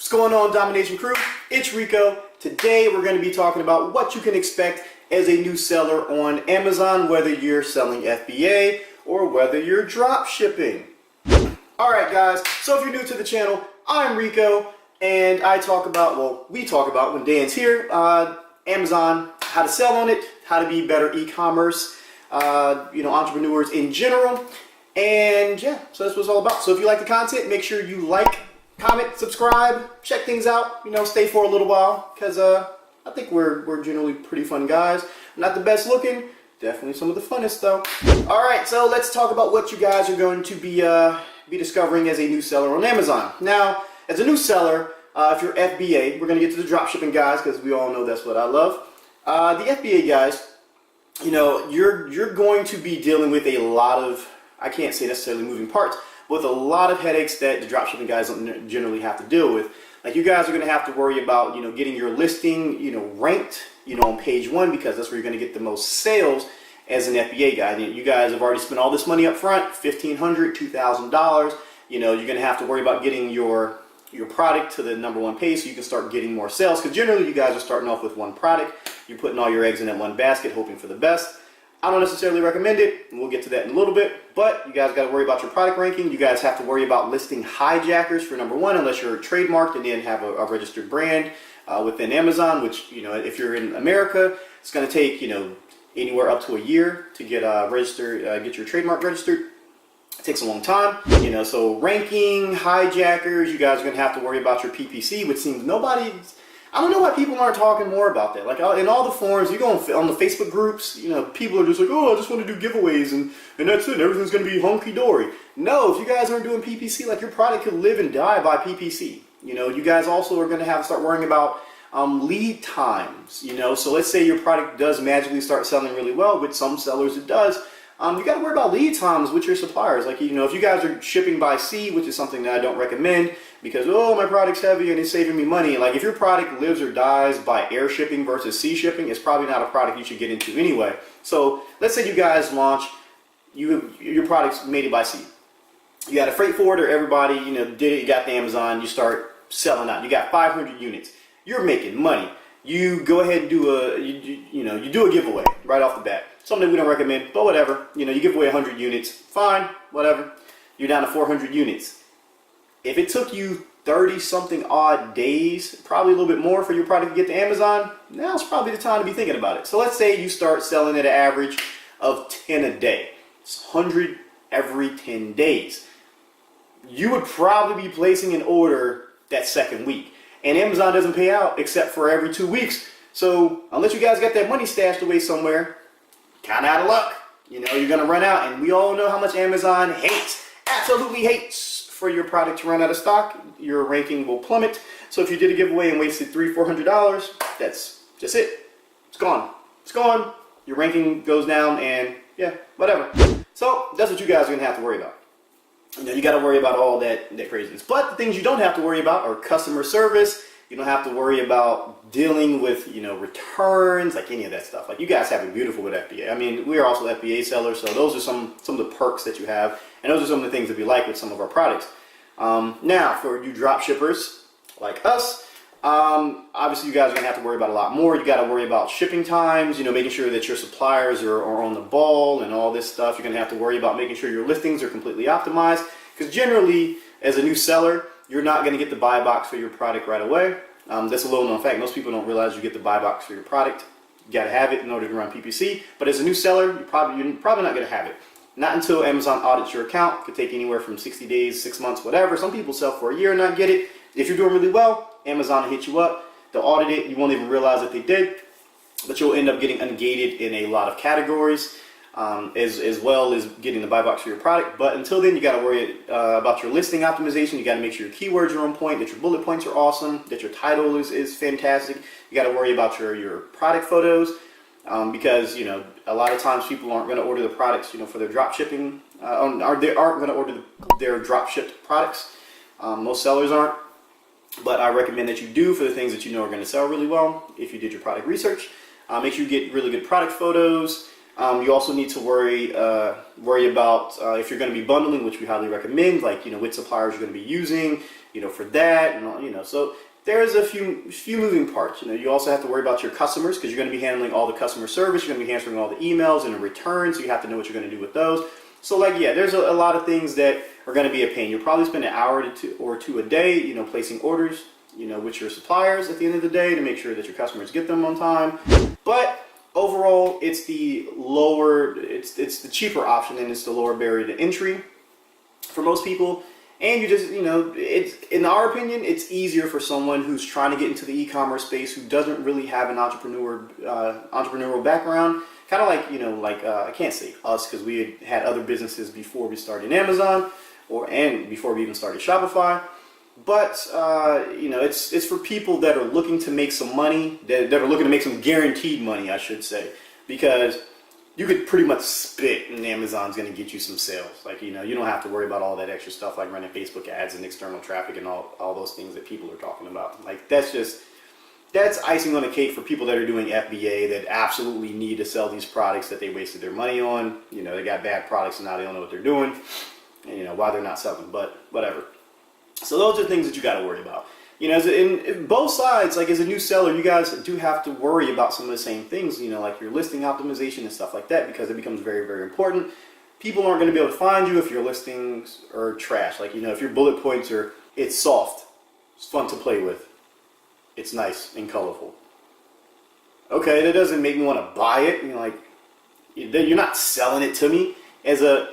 What's going on, Domination Crew? It's Rico. Today we're going to be talking about what you can expect as a new seller on Amazon, whether you're selling FBA or whether you're drop shipping. Alright guys, so if you're new to the channel, I'm Rico and I talk about, well, we talk about when Dan's here, Amazon, how to sell on it, how to be better e-commerce, entrepreneurs in general. And yeah, so that's what it's all about. So if you like the content, make sure you like, comment, subscribe, check things out, stay for a little while, because I think we're generally pretty fun guys. Not the best looking, definitely some of the funnest though. Alright, so let's talk about what you guys are going to be discovering as a new seller on Amazon. Now, as a new seller, if you're FBA, we're going to get to the dropshipping guys, because we all know that's what I love. The FBA guys, you're going to be dealing with a lot of, I can't say necessarily moving parts, with a lot of headaches that the dropshipping guys don't generally have to deal with. Like, you guys are going to have to worry about, getting your listing, ranked, on page 1, because that's where you're going to get the most sales as an FBA guy. You guys have already spent all this money up front, $1,500, $2,000. You're going to have to worry about getting your product to the #1 page so you can start getting more sales. Because generally, you guys are starting off with one product. You're putting all your eggs in that one basket, hoping for the best. I don't necessarily recommend it, and we'll get to that in a little bit, but you guys got to worry about your product ranking. You guys have to worry about listing hijackers for #1, unless you're trademarked and then have a registered brand within Amazon, which, if you're in America, it's going to take, anywhere up to a year to get get your trademark registered. It takes a long time, so ranking, hijackers, you guys are going to have to worry about your PPC, which seems I don't know why people aren't talking more about that. Like, in all the forums, you go on the Facebook groups, people are just like, oh, I just want to do giveaways and that's it. Everything's going to be hunky-dory. No, if you guys aren't doing PPC, like, your product could live and die by PPC. You guys also are going to have to start worrying about lead times. So let's say your product does magically start selling really well. With some sellers it does. You got to worry about lead times with your suppliers. Like, if you guys are shipping by sea, which is something that I don't recommend, because, oh, my product's heavy and it's saving me money. Like, if your product lives or dies by air shipping versus sea shipping, it's probably not a product you should get into anyway. So let's say you guys launch, your product's made it by sea. You got a freight forwarder, everybody, did it, you got the Amazon, you start selling out. You got 500 units. You're making money. You go ahead and do you do a giveaway right off the bat. Something we don't recommend, but whatever. You give away 100 units, fine, whatever. You're down to 400 units. If it took you 30-something odd days, probably a little bit more for your product to get to Amazon, now's probably the time to be thinking about it. So let's say you start selling at an average of 10 a day. It's 100 every 10 days. You would probably be placing an order that second week. And Amazon doesn't pay out except for every 2 weeks. So unless you guys got that money stashed away somewhere, kind of out of luck. You're going to run out. And we all know how much Amazon hates, absolutely hates, for your product to run out of stock. Your ranking will plummet. So if you did a giveaway and wasted $300-400, that's just it. It's gone. It's gone. Your ranking goes down, and yeah, whatever. So that's what you guys are going to have to worry about. You got to worry about all that craziness. But the things you don't have to worry about are customer service. You don't have to worry about dealing with, returns, like any of that stuff. Like, you guys have it beautiful with FBA. I mean, we are also FBA sellers, so those are some of the perks that you have, and those are some of the things that we like with some of our products. Now, for you drop shippers like us, obviously you guys are going to have to worry about a lot more. You got to worry about shipping times, making sure that your suppliers are on the ball and all this stuff. You're going to have to worry about making sure your listings are completely optimized, because generally, as a new seller, you're not going to get the buy box for your product right away. That's a little known fact. Most people don't realize you get the buy box for your product. You got to have it in order to run PPC. But as a new seller, you're probably not going to have it. Not until Amazon audits your account. It could take anywhere from 60 days, 6 months, whatever. Some people sell for a year and not get it. If you're doing really well, Amazon will hit you up. They'll audit it. You won't even realize that they did. But you'll end up getting ungated in a lot of categories. As well as getting the buy box for your product. But until then, you got to worry about your listing optimization. You got to make sure your keywords are on point, that your bullet points are awesome, that your title is fantastic. You got to worry about your product photos, because a lot of times people aren't going to order the products for their drop shipping, or they aren't going to order their drop shipped products. Most sellers aren't, but I recommend that you do for the things that are going to sell really well. If you did your product research, make sure you get really good product photos. You also need to worry about if you're going to be bundling, which we highly recommend, like which suppliers you're going to be using, for that, and so there's a few moving parts. You also have to worry about your customers, because you're going to be handling all the customer service, you're going to be answering all the emails and the returns, so you have to know what you're going to do with those. So there's a lot of things that are going to be a pain. You'll probably spend an hour or two a day, placing orders, with your suppliers at the end of the day to make sure that your customers get them on time. But overall, it's the cheaper option, and it's the lower barrier to entry for most people. And you just, it's, in our opinion, it's easier for someone who's trying to get into the e-commerce space, who doesn't really have an entrepreneurial background. Kind of like, I can't say us, because we had other businesses before we started Amazon, and before we even started Shopify. But, it's for people that are looking to make some money, that are looking to make some guaranteed money, I should say. Because you could pretty much spit and Amazon's going to get you some sales. You don't have to worry about all that extra stuff like running Facebook ads and external traffic and all those things that people are talking about. That's icing on the cake for people that are doing FBA, that absolutely need to sell these products that they wasted their money on. They got bad products and now they don't know what they're doing, and why they're not selling, but whatever. So those are things that you got to worry about. In both sides, as a new seller, you guys do have to worry about some of the same things, like your listing optimization and stuff like that, because it becomes very, very important. People aren't going to be able to find you if your listings are trash. If your bullet points it's soft, it's fun to play with, it's nice and colorful. Okay, that doesn't make me want to buy it. You're not selling it to me. As a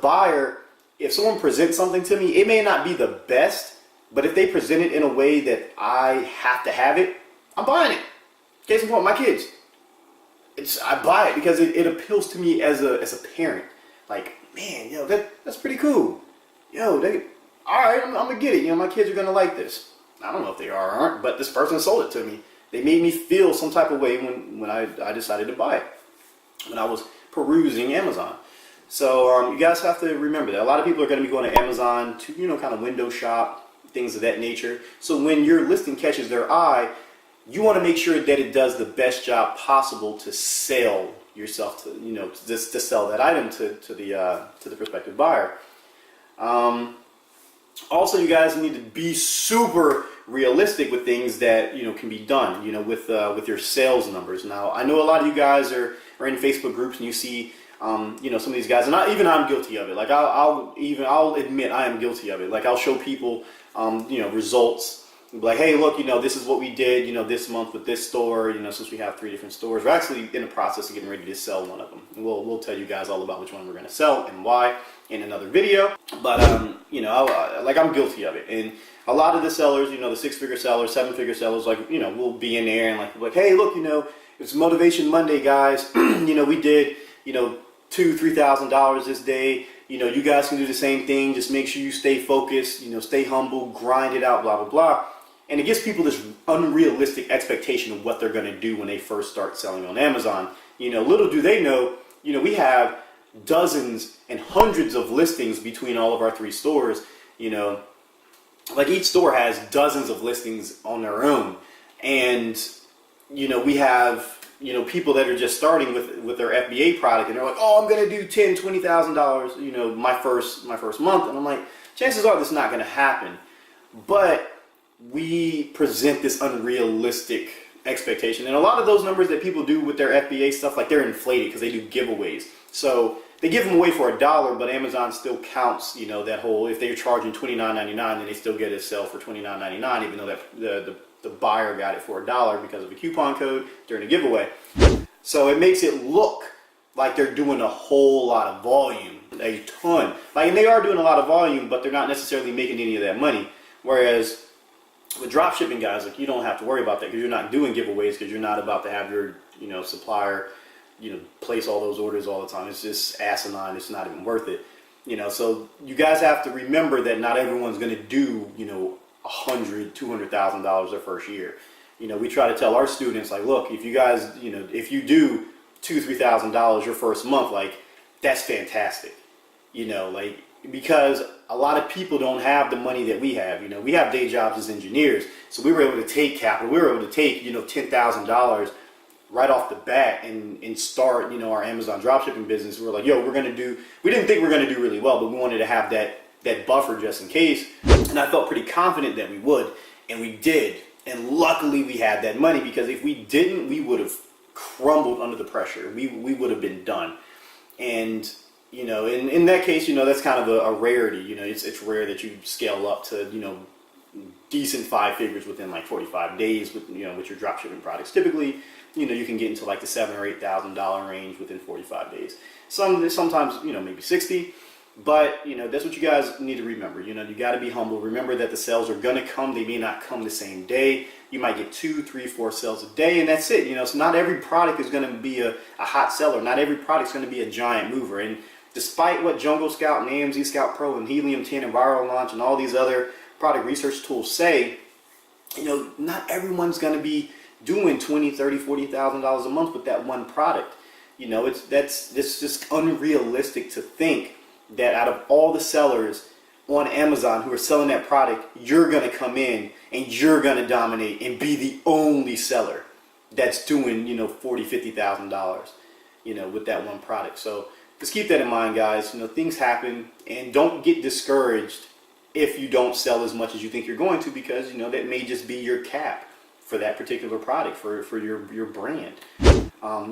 buyer, if someone presents something to me, it may not be the best, but if they present it in a way that I have to have it, I'm buying it. Case in point, my kids. I buy it because it appeals to me as a parent. Man, that's pretty cool. All right, I'm gonna get it. My kids are gonna like this. I don't know if they are or aren't, but this person sold it to me. They made me feel some type of way when I decided to buy it, when I was perusing Amazon. So you guys have to remember that a lot of people are going to be going to Amazon to, kind of window shop, things of that nature. So when your listing catches their eye, you want to make sure that it does the best job possible to sell yourself, to sell that item to the prospective buyer. Also, you guys need to be super realistic with things that can be done, with your sales numbers. Now, I know a lot of you guys are in Facebook groups, and you see some of these guys, and I'm guilty of it. I'll admit I am guilty of it. I'll show people results. Like, hey, look, this is what we did, this month with this store, since we have 3 different stores. We're actually in the process of getting ready to sell one of them. And we'll tell you guys all about which one we're going to sell and why in another video. But, I'm guilty of it. And a lot of the sellers, the 6-figure sellers, 7-figure sellers, we'll be in there and like, hey, look, it's Motivation Monday, guys. We did, $2,000-$3,000 this day. You guys can do the same thing. Just make sure you stay focused, stay humble, grind it out, blah, blah, blah. And it gives people this unrealistic expectation of what they're going to do when they first start selling on Amazon. Little do they know, we have dozens and hundreds of listings between all of our 3 stores. Each store has dozens of listings on their own. And, we have people that are just starting with their FBA product, and they're like, oh, I'm going to do $10,000, $20,000, my first month. And I'm like, chances are this is not going to happen. But we present this unrealistic expectation. And a lot of those numbers that people do with their FBA stuff, they're inflated because they do giveaways. So they give them away for $1, but Amazon still counts, that whole, if they're charging $29.99, then they still get a sale for $29.99, even though that the buyer got it for $1 because of a coupon code during a giveaway. So it makes it look like they're doing a whole lot of volume, a ton. And they are doing a lot of volume, but they're not necessarily making any of that money. Whereas with dropshipping guys, you don't have to worry about that because you're not doing giveaways, because you're not about to have your supplier place all those orders all the time. It's just asinine. It's not even worth it. So you guys have to remember that not everyone's going to do $100,000, $200,000 their first year. We try to tell our students, look, if you guys, if you do $2,000, $3,000 your first month, that's fantastic. Because a lot of people don't have the money that we have. We have day jobs as engineers, so we were able to take capital. We were able to take $10,000 right off the bat and start our Amazon dropshipping business. We were like, we didn't think we were gonna do really well, but we wanted to have that buffer just in case. And I felt pretty confident that we would, and we did. And luckily we had that money, because if we didn't, we would have crumbled under the pressure. We would have been done. And you know, in that case, you know, that's kind of a rarity. You know, it's rare that you scale up to, you know, decent 5 figures within like 45 days with, you know, with your dropshipping products. Typically, you know, you can get into like the $7,000 or $8,000 range within 45 days. Sometimes, you know, maybe 60. But, you know, that's what you guys need to remember. You know, you got to be humble. Remember that the sales are going to come. They may not come the same day. You might get 2, 3, 4 sales a day, and that's it. You know, so not every product is going to be a hot seller. Not every product is going to be a giant mover. And despite what Jungle Scout and AMZ Scout Pro and Helium 10 and Viral Launch and all these other product research tools say, you know, not everyone's going to be doing $20,000, $30,000, $40,000 a month with that one product. You know, it's just unrealistic to think that out of all the sellers on Amazon who are selling that product, you're going to come in and you're going to dominate and be the only seller that's doing, you know, $40,000, $50,000, you know, with that one product. So just keep that in mind, guys. You know, things happen, and don't get discouraged if you don't sell as much as you think you're going to, because, you know, that may just be your cap for that particular product, for your brand.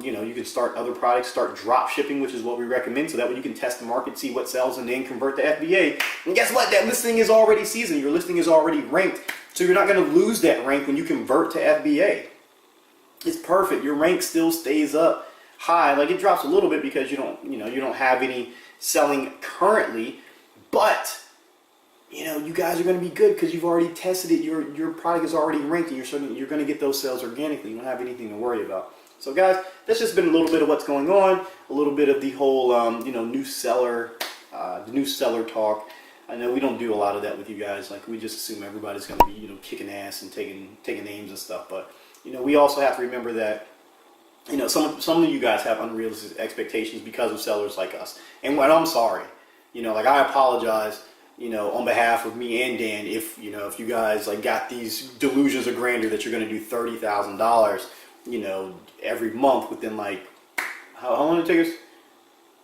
You know, you can start other products, start drop shipping, which is what we recommend, so that way you can test the market, see what sells, and then convert to FBA. And guess what? That listing is already seasoned. Your listing is already ranked, so you're not going to lose that rank when you convert to FBA. It's perfect. Your rank still stays up high. Like, it drops a little bit because you don't have any selling currently, but you know, you guys are going to be good because you've already tested it. Your product is already ranked, and you're going to get those sales organically. You don't have anything to worry about. So guys, that's just been a little bit of what's going on, a little bit of the whole you know, new seller talk. I know we don't do a lot of that with you guys. Like, we just assume everybody's going to be, you know, kicking ass and taking names and stuff. But you know, we also have to remember that, you know, some of you guys have unrealistic expectations because of sellers like us. And I'm sorry, you know, like, I apologize, you know, on behalf of me and Dan, if you guys like got these delusions of grandeur that you're going to do $30,000, you know, every month within like, how long did it take us?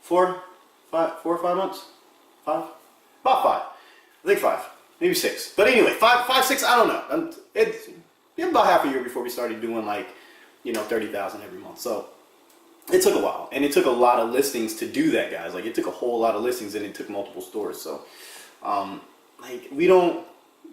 4 or 5 months? 5? About 5. I think 5, maybe 6. But anyway, 5, 6. I don't know. It's about half a year before we started doing like, you know, 30,000 every month. So it took a while, and it took a lot of listings to do that, guys. Like, it took a whole lot of listings, and it took multiple stores. So like, we don't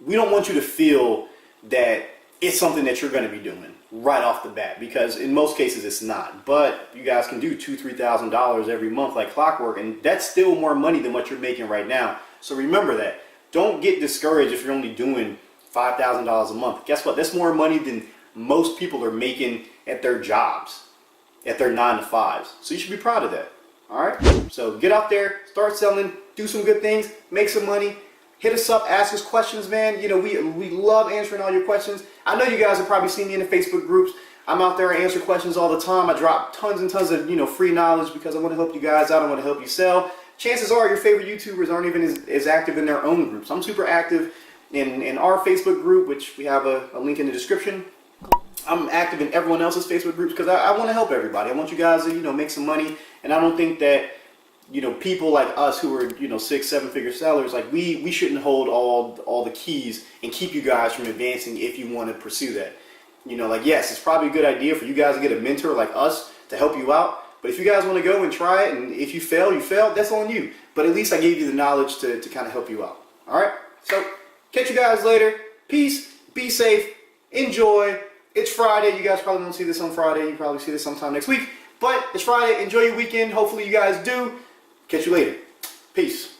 want you to feel that it's something that you're going to be doing right off the bat, because in most cases it's not. But you guys can do $2,000, $3,000 every month like clockwork, and that's still more money than what you're making right now. So remember that. Don't get discouraged if you're only doing $5,000 a month. Guess what? That's more money than most people are making at their jobs, at their 9 to 5s. So you should be proud of that. All right? So get out there, start selling, do some good things, make some money. Hit us up, ask us questions, man. You know, we love answering all your questions. I know you guys have probably seen me in the Facebook groups. I'm out there, I answer questions all the time. I drop tons and tons of, you know, free knowledge because I want to help you guys out. I want to help you sell. Chances are your favorite YouTubers aren't even as active in their own groups. I'm super active in our Facebook group, which we have a link in the description. I'm active in everyone else's Facebook groups because I want to help everybody. I want you guys to, you know, make some money. And I don't think that, you know, people like us who are, you know, 6, 7 figure sellers, like we shouldn't hold all the keys and keep you guys from advancing if you want to pursue that. You know, like, yes, it's probably a good idea for you guys to get a mentor like us to help you out. But if you guys want to go and try it, and if you fail, that's on you. But at least I gave you the knowledge to kind of help you out. All right? So catch you guys later. Peace. Be safe. Enjoy. It's Friday. You guys probably won't see this on Friday. You probably see this sometime next week. But it's Friday. Enjoy your weekend. Hopefully you guys do. Catch you later. Peace.